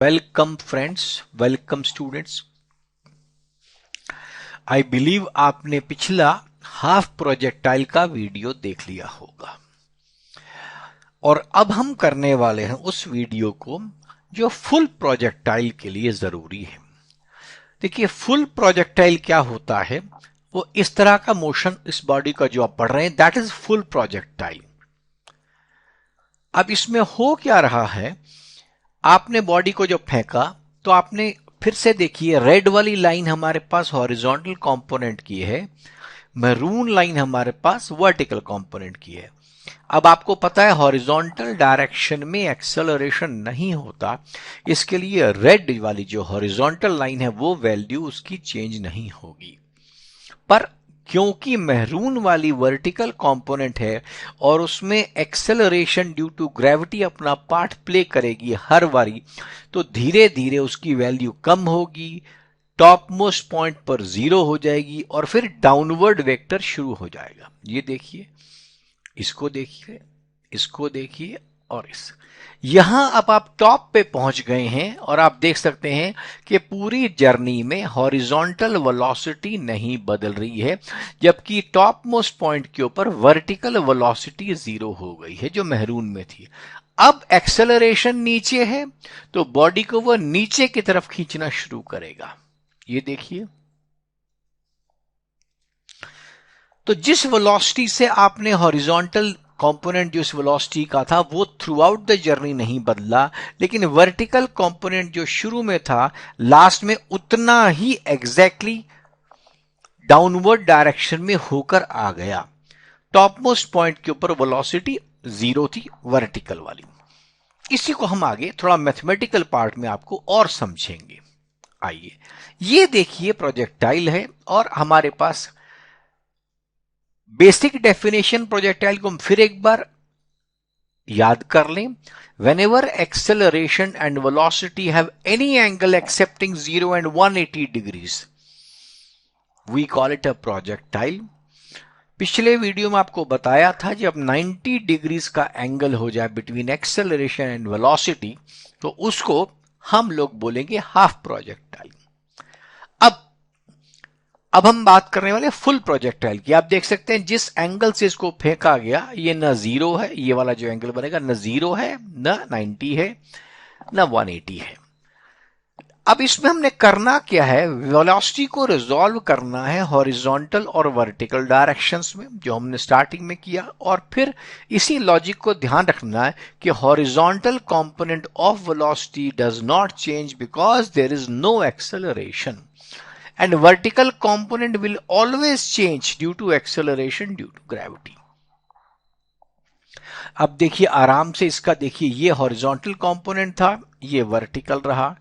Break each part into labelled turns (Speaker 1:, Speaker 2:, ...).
Speaker 1: Welcome friends, welcome students. I believe आपने पिछला half projectile का वीडियो देख लिया होगा और अब हम करने वाले हैं उस वीडियो को जो फुल प्रोजेक्टाइल के लिए जरूरी है। देखिए, फुल प्रोजेक्टाइल क्या होता है, वो इस तरह का मोशन इस बॉडी का जो आप पढ़ रहे हैं, दैट इज फुल प्रोजेक्टाइल। अब इसमें हो क्या रहा है, आपने बॉडी को जब फेंका तो आपने फिर से देखिए, रेड वाली लाइन हमारे पास हॉरिजॉन्टल कंपोनेंट की है, मैरून लाइन हमारे पास वर्टिकल कंपोनेंट की है। अब आपको पता है हॉरिजॉन्टल डायरेक्शन में एक्सेलरेशन नहीं होता, इसके लिए रेड वाली जो हॉरिजॉन्टल लाइन है वो वैल्यू उसकी चेंज नहीं होगी। पर क्योंकि मैरून वाली वर्टिकल कंपोनेंट है और उसमें एक्सेलरेशन ड्यू टू ग्रेविटी अपना पार्ट प्ले करेगी हर बारी, तो धीरे धीरे उसकी वैल्यू कम होगी, टॉप मोस्ट पॉइंट पर 0 हो जाएगी और फिर डाउनवर्ड वेक्टर शुरू हो जाएगा। ये देखिए, इसको देखिए, इसको देखिए और इस यहां अब आप टॉप पे पहुंच गए हैं और आप देख सकते हैं कि पूरी जर्नी में हॉरिजॉन्टल वेलोसिटी नहीं बदल रही है, जबकि टॉप मोस्ट पॉइंट के ऊपर वर्टिकल वेलोसिटी 0 हो गई है जो मैरून में थी। अब एक्सेलरेशन नीचे है तो बॉडी को वह नीचे की तरफ खींचना शुरू करेगा। ये देखिए, तो जिस वेलोसिटी से आपने हॉरिजॉन्टल कंपोनेंट जो इस वेलोसिटी का था वो थ्रू आउट द जर्नी नहीं बदला, लेकिन वर्टिकल कंपोनेंट जो शुरू में था लास्ट में उतना ही एग्जैक्टली डाउनवर्ड डायरेक्शन में होकर आ गया। टॉप मोस्ट पॉइंट के ऊपर वेलोसिटी 0 थी वर्टिकल वाली। इसी को हम आगे थोड़ा मैथमेटिकल पार्ट में आपको और समझेंगे। आइए, ये देखिए प्रोजेक्टाइल है और हमारे पास बेसिक डेफिनेशन प्रोजेक्टाइल को हम फिर एक बार याद कर लें। Whenever acceleration and velocity have any angle excepting 0 and 180 degrees, we call it a projectile. पिछले वीडियो में आपको बताया था जब 90 डिग्रीज का एंगल हो जाए बिटवीन एक्सेलरेशन एंड वेलोसिटी तो उसको हम लोग बोलेंगे हाफ प्रोजेक्टाइल। अब हम बात करने वाले फुल प्रोजेक्टाइल की। आप देख सकते हैं जिस एंगल से इसको फेंका गया ये न 0 है, ये वाला जो एंगल बनेगा न 0 है, न 90 है, न 180 है। अब इसमें हमने करना क्या है, वेलोसिटी को रिजॉल्व करना है हॉरिजॉन्टल और वर्टिकल डायरेक्शंस में, जो हमने स्टार्टिंग में किया, और फिर इसी लॉजिक को ध्यान रखना है कि horizontal component of velocity does not change because there is no acceleration and vertical component will always change due to acceleration due to gravity. अब देखिए आराम से इसका देखिए, ये हॉरिजॉन्टल कंपोनेंट था, ये वर्टिकल रहा,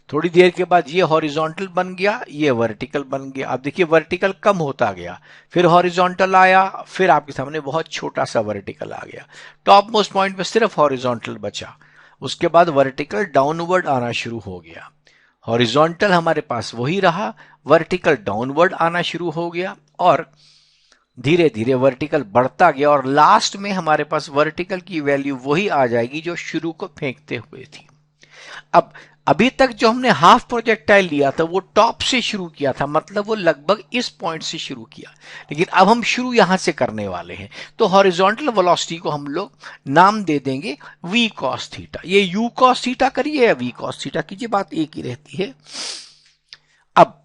Speaker 1: थोड़ी देर के बाद ये हॉरिजॉन्टल बन गया, ये वर्टिकल बन गया। अब देखिए वर्टिकल कम होता गया, फिर हॉरिजॉन्टल आया, फिर आपके सामने बहुत छोटा सा वर्टिकल आ गया, टॉप मोस्ट पॉइंट पे सिर्फ हॉरिजॉन्टल बचा, उसके बाद वर्टिकल डाउनवर्ड आना शुरू हो गया। हॉरिजॉन्टल हमारे पास वही रहा, वर्टिकल डाउनवर्ड आना शुरू हो गया और धीरे धीरे वर्टिकल बढ़ता गया और लास्ट में हमारे पास वर्टिकल की वैल्यू वही आ जाएगी जो शुरू को फेंकते हुए थी। अब अभी तक जो हमने हाफ प्रोजेक्टाइल लिया था वो टॉप से शुरू किया था, मतलब वो लगभग इस पॉइंट से शुरू किया, लेकिन अब हम शुरू यहां से करने वाले हैं। तो हॉरिजॉन्टल वेलोसिटी को हम लोग नाम दे देंगे v cos थीटा। ये u cos थीटा करिए या v cos थीटा कीजिए, बात एक ही रहती है। अब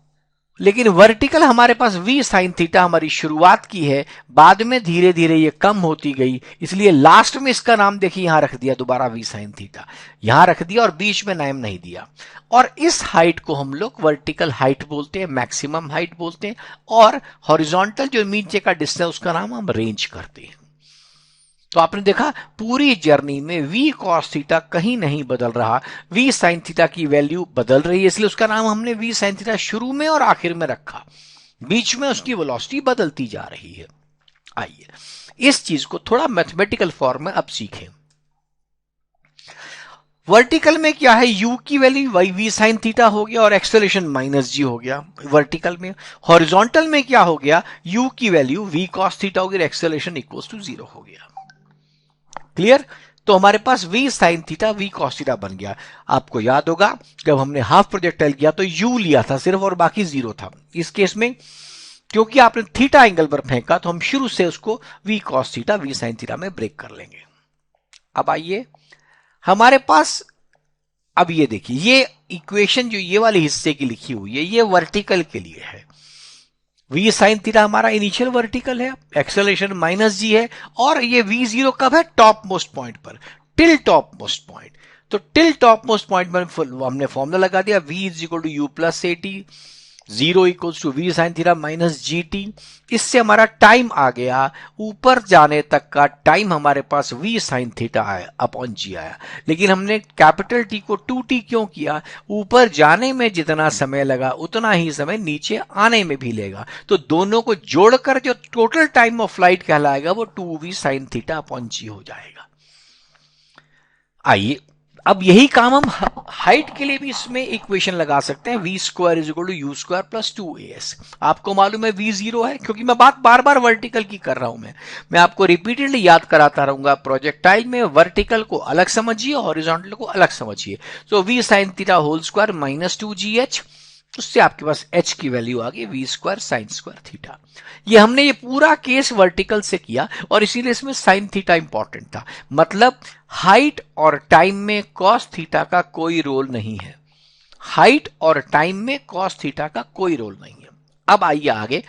Speaker 1: लेकिन वर्टिकल हमारे पास v sin थीटा हमारी शुरुआत की है, बाद में धीरे धीरे ये कम होती गई, इसलिए लास्ट में इसका नाम देखिए यहां रख दिया दोबारा v sin थीटा, यहां रख दिया और बीच में नाम नहीं दिया। और इस हाइट को हम लोग वर्टिकल हाइट बोलते हैं, मैक्सिमम हाइट बोलते हैं, और हॉरिजॉन्टल जो नीचे का डिस्टेंस उसका नाम हम रेंज करते हैं। तो आपने देखा पूरी जर्नी में v cos थीटा कहीं नहीं बदल रहा, v sin थीटा की वैल्यू बदल रही है, इसलिए उसका नाम हमने v sin थीटा शुरू में और आखिर में रखा, बीच में उसकी वेलोसिटी बदलती जा रही है। आइए इस चीज को थोड़ा मैथमेटिकल फॉर्म में अब सीखें। वर्टिकल में क्या है, u की वैल्यू v sin थीटा हो गया और एक्सेलरेशन -g हो गया वर्टिकल में। हॉरिजॉन्टल में क्या हो गया, u की वैल्यू v cos थीटा हो गई, एक्सेलरेशन इक्वल्स टू 0 हो गया। क्लियर? तो हमारे पास v sin theta v cos theta बन गया। आपको याद होगा जब हमने हाफ प्रोजेक्टाइल किया तो u लिया था सिर्फ और बाकी जीरो था। इस केस में क्योंकि आपने थीटा एंगल पर फेंका तो हम शुरू से उसको v cos theta v sin theta में ब्रेक कर लेंगे। अब आइए हमारे पास, अब ये देखिए ये इक्वेशन जो ये वाले हिस्से की लिखी हुई है ये वर्टिकल के लिए है। v साइन थीटा हमारा इनिशियल वर्टिकल है, एक्सेलरेशन माइनस जी है, और ये v0 कब है? टॉप मोस्ट पॉइंट पर, टिल टॉप मोस्ट पॉइंट। तो टिल टॉप मोस्ट पॉइंट पर हमने फॉर्मूला लगा दिया v is equal to u plus a t, 0 equals to v sine theta minus ji t. इससे हमारा टाइम आ गया, ऊपर जाने तक का टाइम हमारे पास v साइन थीटा आया अपॉन जी आया। लेकिन हमने कैपिटल टी को 2t क्यों किया? ऊपर जाने में जितना समय लगा उतना ही समय नीचे आने में भी लेगा, तो दोनों को जोड़कर जो टोटल टाइम ऑफ फ्लाइट कहलाएगा वो 2v साइन थीटा अपॉन जी हो जाएगा। आइए अब यही काम हम हाइट के लिए भी इसमें इक्वेशन लगा सकते हैं, v square is equal to u square plus 2as। आपको मालूम है v0 है, क्योंकि मैं बात बार बार वर्टिकल की कर रहा हूं। मैं आपको रिपीटेडली याद कराता रहूंगा, प्रोजेक्टाइल में वर्टिकल को अलग समझिए, हॉरिजॉन्टल को अलग समझिए। तो v sine theta whole square minus 2gh, उससे आपके पास h की वैल्यू आ गई v square sine square theta. ये हमने ये पूरा केस वर्टिकल से किया और इसीलिए इसमें साइन थीटा इंपॉर्टेंट था। मतलब हाइट और टाइम में कॉस थीटा का कोई रोल नहीं है, हाइट और टाइम में कॉस थीटा का कोई रोल नहीं है। अब आइए आगे,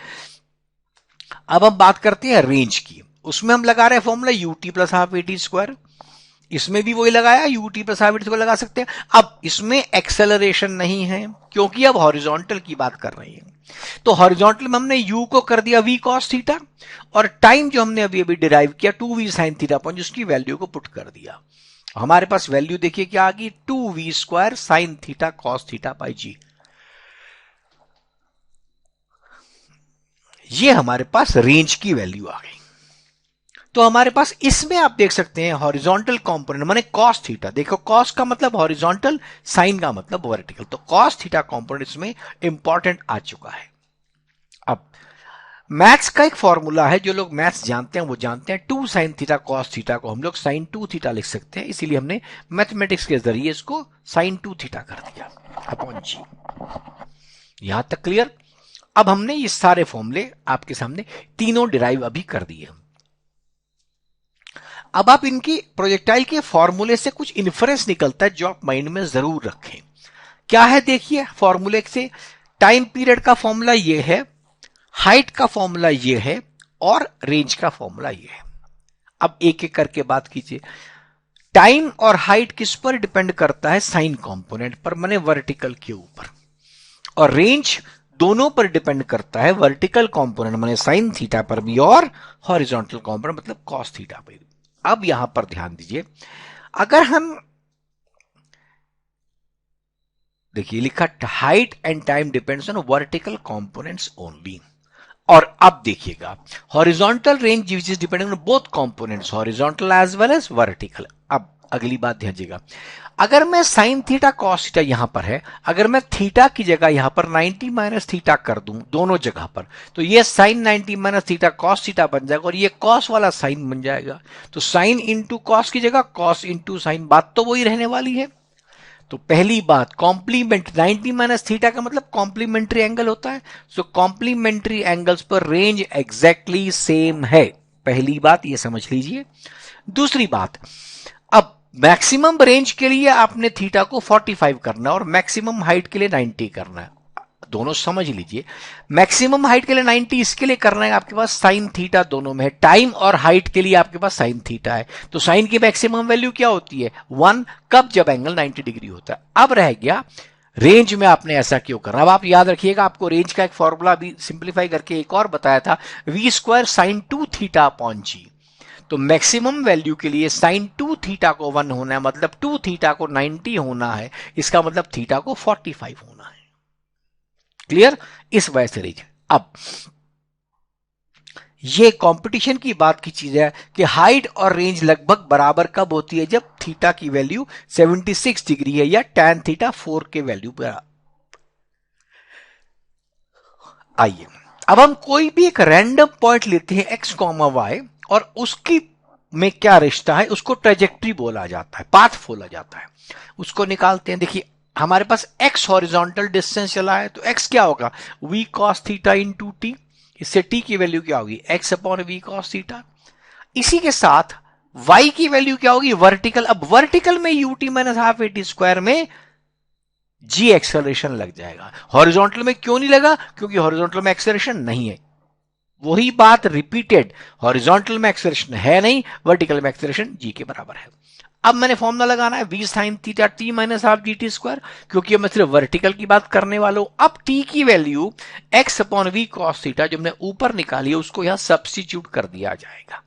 Speaker 1: अब हम बात करते हैं रेंज की। उसमें हम लगा रहे हैं formula UT plus half A T square, इसमें भी वही लगाया, UT plus half A T square लगा सकते हैं। अब इसमें एक्सेलरेशन नहीं है क्योंकि अब हॉरिजॉन्टल की बात कर रही है, तो हॉरिजॉन्टल में हमने u को कर दिया v cos थीटा, और टाइम जो हमने अभी अभी डिराइव किया 2v sin थीटा अपॉन जिसकी वैल्यू को पुट कर दिया। हमारे पास वैल्यू देखिए क्या आ गई, 2v square sine theta cos theta by G. ये हमारे पास रेंज की वैल्यू आ गई। तो हमारे पास इसमें आप देख सकते हैं हॉरिजॉन्टल कंपोनेंट माने cos थीटा, देखो cos का मतलब हॉरिजॉन्टल, साइन का मतलब वर्टिकल, तो cos थीटा कंपोनेंट इसमें इंपॉर्टेंट आ चुका है। अब मैथ्स का एक फॉर्मूला है, जो लोग मैथ्स जानते हैं वो जानते हैं, 2 साइन थीटा cos थीटा को हम लोग साइन 2 थीटा लिख सकते हैं, इसीलिए हमने मैथमेटिक्स के जरिए इसको साइन 2 थीटा कर दिया अपॉन जी। यहां तक क्लियर? अब हमने ये सारे फॉर्मूले आपके सामने तीनों डिराइव अभी कर दिए। अब आप इनकी प्रोजेक्टाइल के फॉर्मूले से कुछ इन्फरेंस निकलता है जो आप माइंड में जरूर रखें। क्या है देखिए, फॉर्मूले से टाइम पीरियड का फॉर्मूला ये है, हाइट का फॉर्मूला ये है, और रेंज का फॉर्मूला ये है। अब एक एक करके बात कीजिए। टाइम और हाइट किस पर डिपेंड करता है? साइन कंपोनेंट पर, माने वर्टिकल के ऊपर। और रेंज दोनों पर डिपेंड करता है, वर्टिकल कंपोनेंट माने साइन थीटा पर भी और हॉरिजॉन्टल कंपोनेंट मतलब कॉस थीटा पर भी। अब यहां पर ध्यान दीजिए, अगर हम देखिए लिखा height and time depends on vertical components only, और अब देखिएगा horizontal range which is depending on both components horizontal as well as vertical. अब अगली बात ध्यान दीजिएगा, अगर मैं साइन थीटा कॉस थीटा यहां पर है, अगर मैं थीटा की जगह यहां पर 90 माइनस थीटा कर दूं दोनों जगह पर, तो ये sine 90 minus theta cos theta बन जाएगा और ये कॉस वाला साइन बन जाएगा। तो साइन इंटू कॉस की जगह कॉस इंटू साइन, बात तो वही रहने वाली है। तो पहली बात कॉम्प्लीमेंट, 90 माइनस थीटा का मतलब कॉम्प्लीमेंट्री एंगल होता है, सो कॉम्प्लीमेंट्री एंगल्स पर रेंज एग्जैक्टली सेम है। पहली बात ये समझ लीजिए। दूसरी बात, अब मैक्सिमम रेंज के लिए आपने थीटा को 45 करना है और मैक्सिमम हाइट के लिए 90 करना है, दोनों समझ लीजिए। मैक्सिमम हाइट के लिए 90 इसके लिए करना है, आपके पास साइन थीटा दोनों में है, टाइम और हाइट के लिए आपके पास साइन थीटा है, तो साइन की मैक्सिमम वैल्यू क्या होती है 1, कब? जब एंगल 90 डिग्री होता है। अब रह गया रेंज में आपने ऐसा क्यों करा। अब आप याद रखिएगा, आपको रेंज का एक फॉर्मूला भी सिंप्लीफाई करके एक और बताया था, v square sine 2 theta upon G. तो मैक्सिमम वैल्यू के लिए साइन 2 थीटा को 1 होना है, मतलब 2 थीटा को 90 होना है, इसका मतलब थीटा को 45 होना है। क्लियर? इस वजह से रेंज। अब ये कंपटीशन की बात की चीज है कि हाइट और रेंज लगभग बराबर कब होती है? जब थीटा की वैल्यू 76 डिग्री है या tan थीटा 4 के वैल्यू पर। आइए अब हम कोई भी एक रैंडम पॉइंट लेते हैं x, y और उसकी में क्या रिश्ता है उसको ट्रेजेक्ट्री बोला जाता है, पाथ बोला जाता है। उसको निकालते हैं। देखिए हमारे पास x हॉरिजॉन्टल डिस्टेंस चला है तो x क्या होगा, v cos theta into T. इससे t की वैल्यू क्या होगी, x upon v cos theta. इसी के साथ y की वैल्यू क्या होगी, वर्टिकल। अब वर्टिकल में ut minus half A T square में g एक्सेलरेशन लग जाएगा। हॉरिजॉन्टल में क्यों नहीं लगा, क्योंकि हॉरिजॉन्टल में एक्सेलरेशन नहीं है। वही बात रिपीटेड, हॉरिजॉन्टल में एक्सेलरेशन है नहीं, वर्टिकल में एक्सेलरेशन g के बराबर है। अब मैंने फॉर्मूला लगाना है v sin theta t minus half G T square, क्योंकि मैं सिर्फ वर्टिकल की बात करने वाला हूं। अब t की value x upon v cos theta जो हमने ऊपर निकाली है उसको यहां सब्स्टिट्यूट कर दिया जाएगा।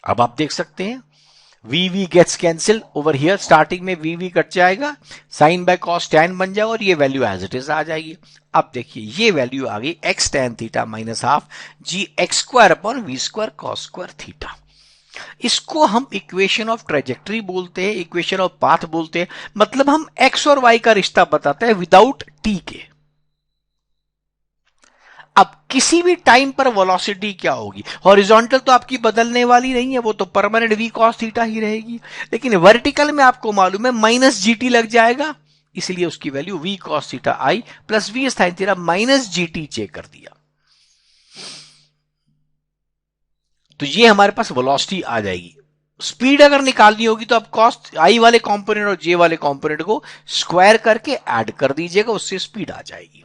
Speaker 1: अब आप देख सकते हैं v gets cancel over here, starting में v कट जाएगा, साइन बाय कॉस टैन बन जाएगा और ये वैल्यू एज इट इज आ जाएगी। अब देखिए ये वैल्यू आ गई x tan theta minus half g x square upon v square cos square theta. इसको हम इक्वेशन ऑफ ट्रेजेक्टरी बोलते हैं, इक्वेशन ऑफ पाथ बोलते हैं। मतलब हम x और y का रिश्ता बताते हैं विदाउट t के। अब किसी भी टाइम पर वेलोसिटी क्या होगी, हॉरिजॉन्टल तो आपकी बदलने वाली नहीं है, वो तो परमानेंट v cos थीटा ही रहेगी। लेकिन वर्टिकल में आपको मालूम है माइनस जी टी लग जाएगा, इसलिए उसकी value v cos theta I plus v sin theta minus ji T check कर दिया। तो ये हमारे पास वेलोसिटी आ जाएगी। स्पीड अगर निकालनी होगी तो आप कॉस्ट आई वाले कंपोनेंट और जे वाले कंपोनेंट को स्क्वायर करके ऐड कर दीजिएगा, उससे स्पीड आ जाएगी।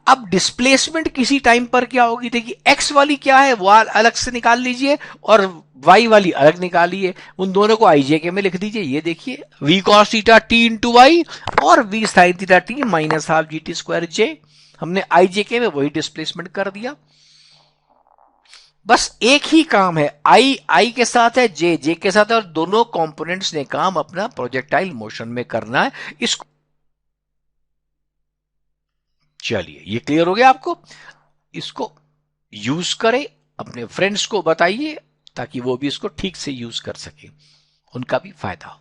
Speaker 1: अब डिस्प्लेसमेंट किसी टाइम पर क्या होगी, देखिए एक्स वाली क्या है वो अलग से निकाल लीजिए और वाई वाली अलग निकालिए, उन दोनों को आईजे के में लिख दीजिए। ये देखिए V cos theta T into Y और V sine theta T minus half G T square J, हमने आईजे के में वही डिस्प्लेसमेंट कर दिया। बस एक ही काम है, आई के साथ है, जे के साथ है, और दोनों कंपोनेंट्स ने काम अपना प्रोजेक्टाइल मोशन में करना है। इसको चलिए ये क्लियर हो गया आपको। इसको यूज करें, अपने फ्रेंड्स को बताइए ताकि वो भी इसको ठीक से यूज कर सके, उनका भी फायदा हो।